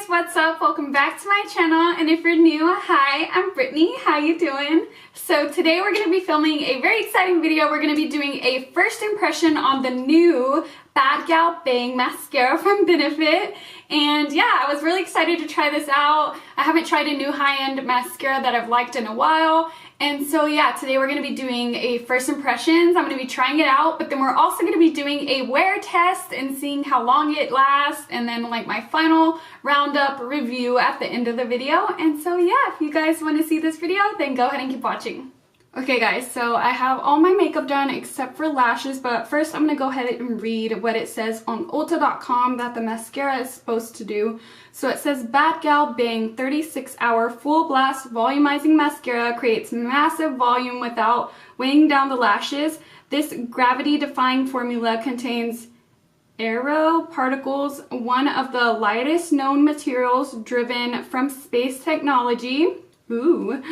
what's up? Welcome back to my channel, and if you're new, hi, I'm Brittany. How you doing? So today we're going to be filming a very exciting video. We're going to be doing a first impression on the new Bad Gal Bang mascara from Benefit. And yeah, I was really excited to try this out. I haven't tried a new high-end mascara that I've liked in a while. And so yeah, today we're going to be doing a first impressions. I'm going to be trying it out, but then we're also going to be doing a wear test and seeing how long it lasts, and then like my final roundup review at the end of the video. And so yeah, if you guys want to see this video, then go ahead and keep watching. Okay guys, so I have all my makeup done except for lashes, but first I'm going to go ahead and read what it says on Ulta.com that the mascara is supposed to do. So it says Bad Gal Bang 36-hour full blast volumizing mascara creates massive volume without weighing down the lashes. This gravity defying formula contains aero particles, one of the lightest known materials driven from space technology. Ooh.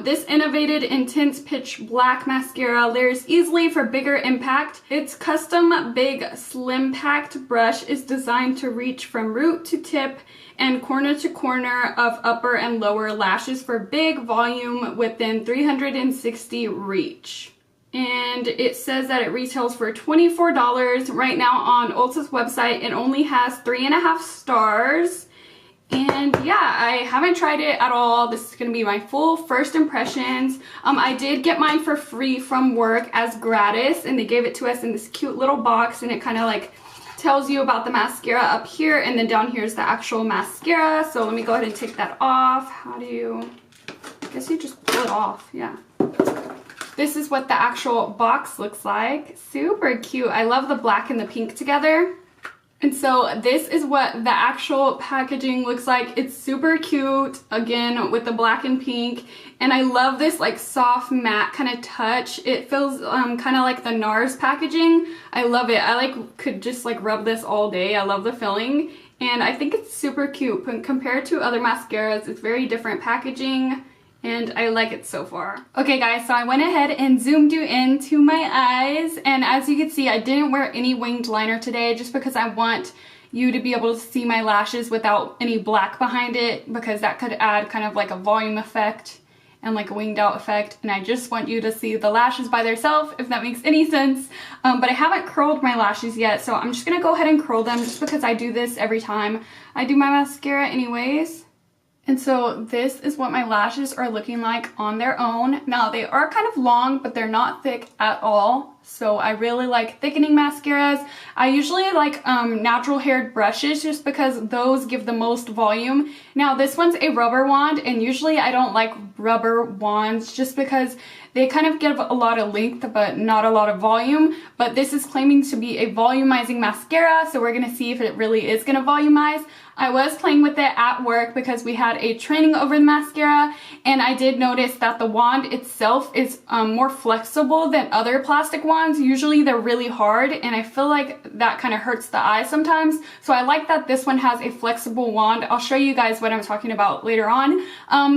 This innovative intense pitch black mascara layers easily for bigger impact. Its custom big slim packed brush is designed to reach from root to tip and corner to corner of upper and lower lashes for big volume within 360 reach. And it says that it retails for $24 right now on Ulta's website. It only has 3.5 stars. And yeah, I haven't tried it at all. This is going to be my full first impressions. I did get mine for free from work as gratis, and they gave it to us in this cute little box, and it kind of like tells you about the mascara up here, and then down here is the actual mascara. So let me go ahead and take that off. How do you, I guess you just pull it off, yeah. This is what the actual box looks like. Super cute. I love the black and the pink together. And so this is what the actual packaging looks like. It's super cute, again, with the black and pink. And I love this like soft matte kind of touch. It feels kind of like the NARS packaging. I love it. I could just like rub this all day. I love the feeling. And I think it's super cute. But compared to other mascaras, it's very different packaging. And I like it so far. Okay guys, so I went ahead and zoomed you into my eyes, and as you can see, I didn't wear any winged liner today just because I want you to be able to see my lashes without any black behind it, because that could add kind of like a volume effect and like a winged out effect, and I just want you to see the lashes by themselves, if that makes any sense. But I haven't curled my lashes yet, so I'm just gonna go ahead and curl them just because I do this every time I do my mascara anyways. And so this is what my lashes are looking like on their own. Now they are kind of long, but they're not thick at all. So I really like thickening mascaras. I usually like natural haired brushes just because those give the most volume. Now this one's a rubber wand, and usually I don't like rubber wands just because they kind of give a lot of length but not a lot of volume. But this is claiming to be a volumizing mascara, so we're gonna see if it really is gonna volumize. I was playing with it at work because we had a training over the mascara, and I did notice that the wand itself is more flexible than other plastic wands. Usually they're really hard, and I feel like that kind of hurts the eye sometimes. So I like that this one has a flexible wand. I'll show you guys what I'm talking about later on.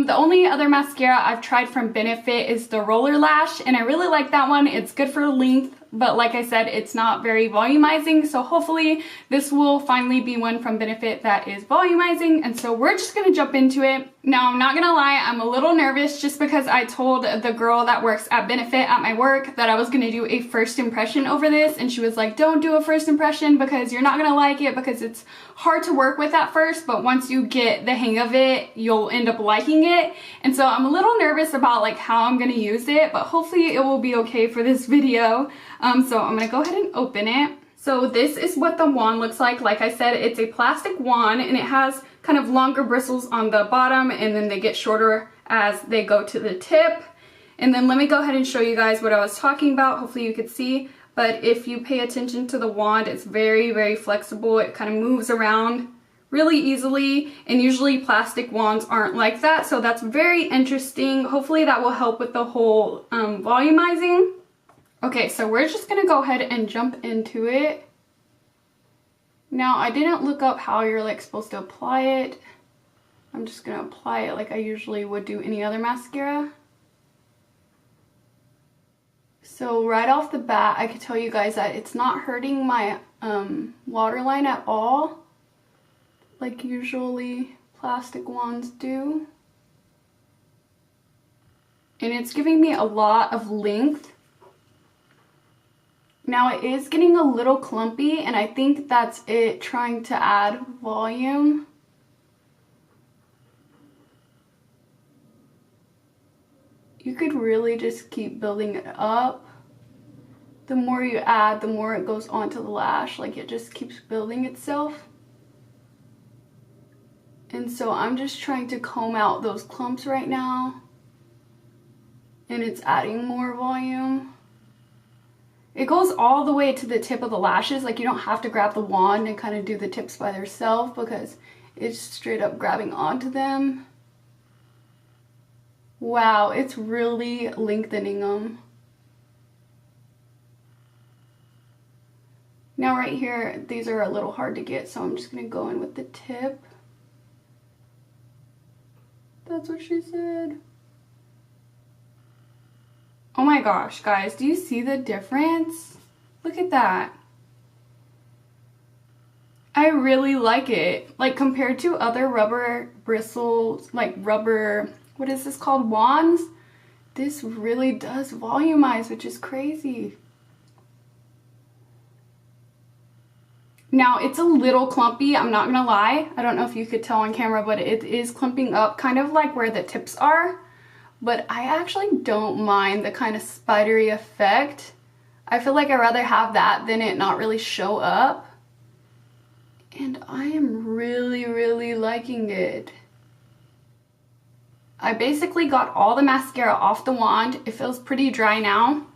The only other mascara I've tried from Benefit is the Roller Lash, and I really like that one. It's good for length, but like I said, it's not very volumizing, so hopefully this will finally be one from Benefit that is volumizing. And so we're just gonna jump into it. Now I'm not gonna lie, I'm a little nervous just because I told the girl that works at Benefit at my work that I was gonna do a first impression over this, and she was like, don't do a first impression because you're not gonna like it, because it's hard to work with at first, but once you get the hang of it, you'll end up liking it. And so I'm a little nervous about like how I'm gonna use it, but hopefully it will be okay for this video. So I'm gonna go ahead and open it. So this is what the wand looks like. Like I said, it's a plastic wand, and it has kind of longer bristles on the bottom, and then they get shorter as they go to the tip. And then let me go ahead and show you guys what I was talking about. Hopefully you could see, but if you pay attention to the wand, it's very, very flexible. It kind of moves around really easily, and usually plastic wands aren't like that. So that's very interesting. Hopefully that will help with the whole volumizing. Okay, so we're just gonna go ahead and jump into it. Now, I didn't look up how you're like supposed to apply it. I'm just gonna apply it like I usually would do any other mascara. So right off the bat, I could tell you guys that it's not hurting my waterline at all. like usually plastic wands do. And it's giving me a lot of length. Now it is getting a little clumpy, and I think that's it trying to add volume. You could really just keep building it up. The more you add, the more it goes onto the lash, like it just keeps building itself. And so I'm just trying to comb out those clumps right now. And it's adding more volume. It goes all the way to the tip of the lashes. Like you don't have to grab the wand and kind of do the tips by themselves because it's straight up grabbing onto them. Wow, it's really lengthening them. Now right here, these are a little hard to get, so I'm just gonna go in with the tip. That's what she said. Oh my gosh, guys, do you see the difference? Look at that. I really like it. Like compared to other rubber bristles, like rubber, what is this called, wands? This really does volumize, which is crazy. Now it's a little clumpy, I'm not gonna lie. I don't know if you could tell on camera, but it is clumping up kind of like where the tips are. But I actually don't mind the kind of spidery effect. I feel like I'd rather have that than it not really show up. And I am really, really liking it. I basically got all the mascara off the wand. It feels pretty dry now.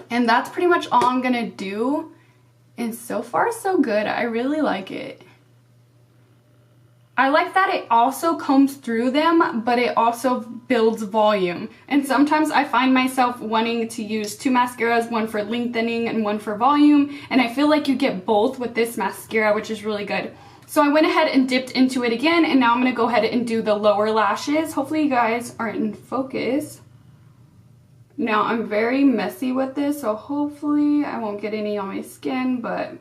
And that's pretty much all I'm gonna do. And so far, so good. I really like it. I like that it also combs through them, but it also builds volume. And sometimes I find myself wanting to use two mascaras, one for lengthening and one for volume. And I feel like you get both with this mascara, which is really good. So I went ahead and dipped into it again, and now I'm gonna go ahead and do the lower lashes. Hopefully you guys are in focus. Now I'm very messy with this, so hopefully I won't get any on my skin, but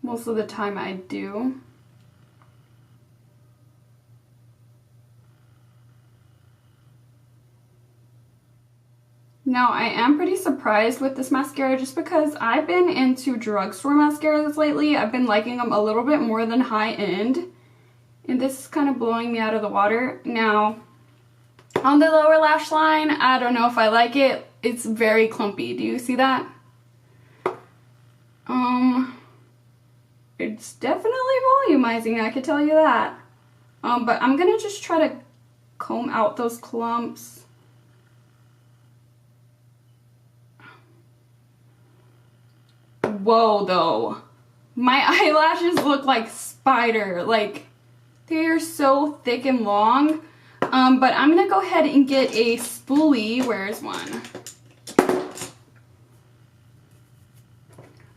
most of the time I do. Now I am pretty surprised with this mascara just because I've been into drugstore mascaras lately. I've been liking them a little bit more than high end. And this is kind of blowing me out of the water. Now, on the lower lash line, I don't know if I like it. It's very clumpy. Do you see that? It's definitely volumizing, I could tell you that. But I'm gonna just try to comb out those clumps. Whoa, though. My eyelashes look like spider. Like, they are so thick and long. But I'm gonna go ahead and get a spoolie. Where's one?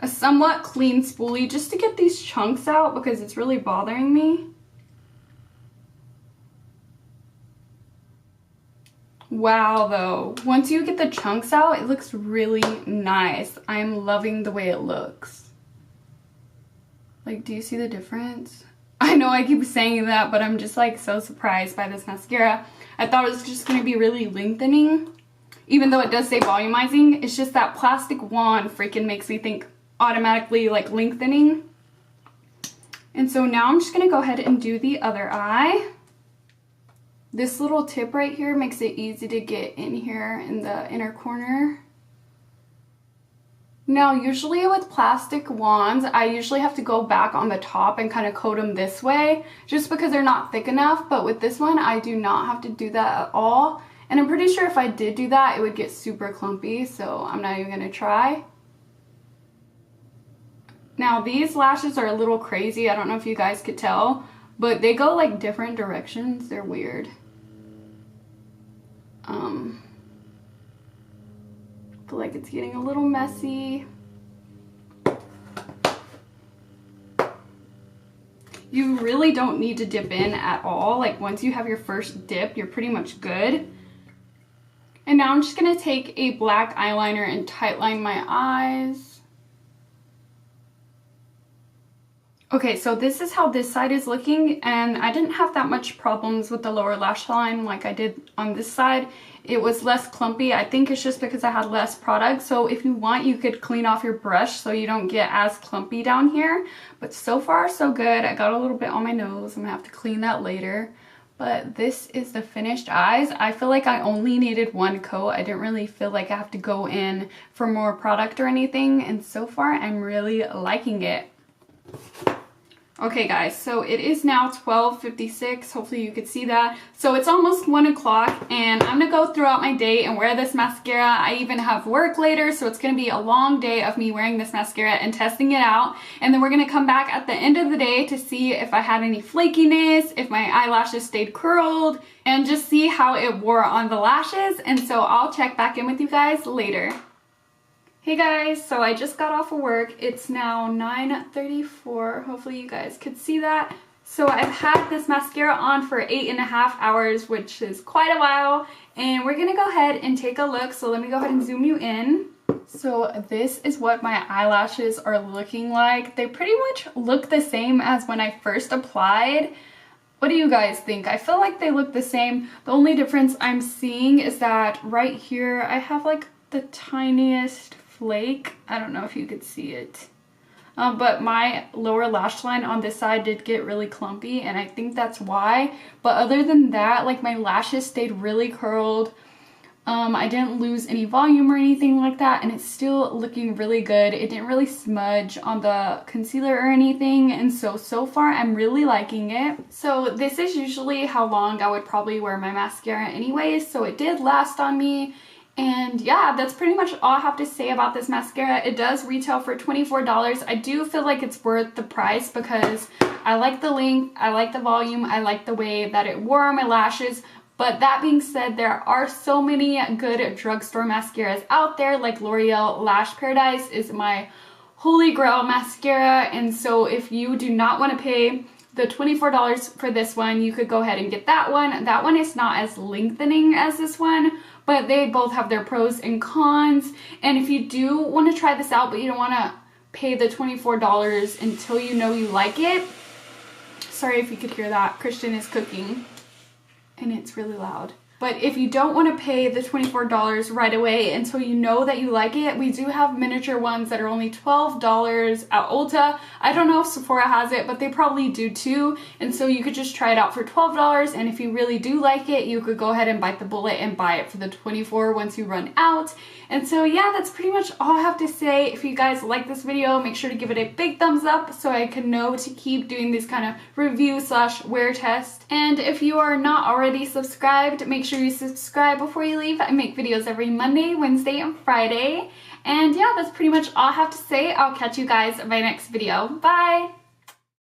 A somewhat clean spoolie just to get these chunks out because it's really bothering me. Wow, though. Once you get the chunks out, it looks really nice. I'm loving the way it looks. Like, do you see the difference? I know I keep saying that, but I'm just like so surprised by this mascara. I thought it was just going to be really lengthening. Even though it does say volumizing, it's just that plastic wand freaking makes me think automatically like lengthening. And so now I'm just going to go ahead and do the other eye. This little tip right here makes it easy to get in here in the inner corner. Now, usually with plastic wands, I usually have to go back on the top and kind of coat them this way, just because they're not thick enough. But with this one, I do not have to do that at all. And I'm pretty sure if I did do that, it would get super clumpy, so I'm not even gonna try. Now, these lashes are a little crazy. I don't know if you guys could tell, but they go like different directions. They're weird. I feel like it's getting a little messy. You really don't need to dip in at all. Like once you have your first dip, you're pretty much good. And now I'm just gonna take a black eyeliner and tightline my eyes. Okay, so this is how this side is looking, and I didn't have that much problems with the lower lash line like I did on this side. It was less clumpy. I think it's just because I had less product. So if you want, you could clean off your brush so you don't get as clumpy down here. But so far, so good. I got a little bit on my nose. I'm gonna have to clean that later. But this is the finished eyes. I feel like I only needed one coat. I didn't really feel like I have to go in for more product or anything. And so far, I'm really liking it. Okay guys, so it is now 12:56. Hopefully you could see that. So it's almost 1 o'clock and I'm gonna go throughout my day and wear this mascara. I even have work later, so it's gonna be a long day of me wearing this mascara and testing it out. And then we're gonna come back at the end of the day to see if I had any flakiness, if my eyelashes stayed curled, and just see how it wore on the lashes. And so I'll check back in with you guys later. Hey guys, so I just got off of work. It's now 9:34. Hopefully you guys could see that. So I've had this mascara on for 8.5 hours, which is quite a while. And we're gonna go ahead and take a look. So let me go ahead and zoom you in. So this is what my eyelashes are looking like. They pretty much look the same as when I first applied. What do you guys think? I feel like they look the same. The only difference I'm seeing is that right here I have like the tiniest flake. I don't know if you could see it. But my lower lash line on this side did get really clumpy and I think that's why. But other than that, like my lashes stayed really curled. I didn't lose any volume or anything like that and it's still looking really good. It didn't really smudge on the concealer or anything, and so far I'm really liking it. So this is usually how long I would probably wear my mascara anyways, so it did last on me. And yeah, that's pretty much all I have to say about this mascara. It does retail for $24. I do feel like it's worth the price because I like the length, I like the volume, I like the way that it wore on my lashes. But that being said, there are so many good drugstore mascaras out there. Like L'Oreal Lash Paradise is my holy grail mascara. And so if you do not want to pay the $24 for this one, you could go ahead and get that one. That one is not as lengthening as this one, but they both have their pros and cons. And if you do want to try this out, but you don't want to pay the $24 until you know you like it. Sorry if you could hear that. Christian is cooking and it's really loud. But if you don't want to pay the $24 right away until you know that you like it, we do have miniature ones that are only $12 at Ulta. I don't know if Sephora has it, but they probably do too. And so you could just try it out for $12. And if you really do like it, you could go ahead and bite the bullet and buy it for the $24 once you run out. And so yeah, that's pretty much all I have to say. If you guys like this video, make sure to give it a big thumbs up so I can know to keep doing this kind of review / wear test. And if you are not already subscribed, make sure you subscribe before you leave. I make videos every Monday, Wednesday, and Friday. And yeah, that's pretty much all I have to say. I'll catch you guys in my next video. Bye!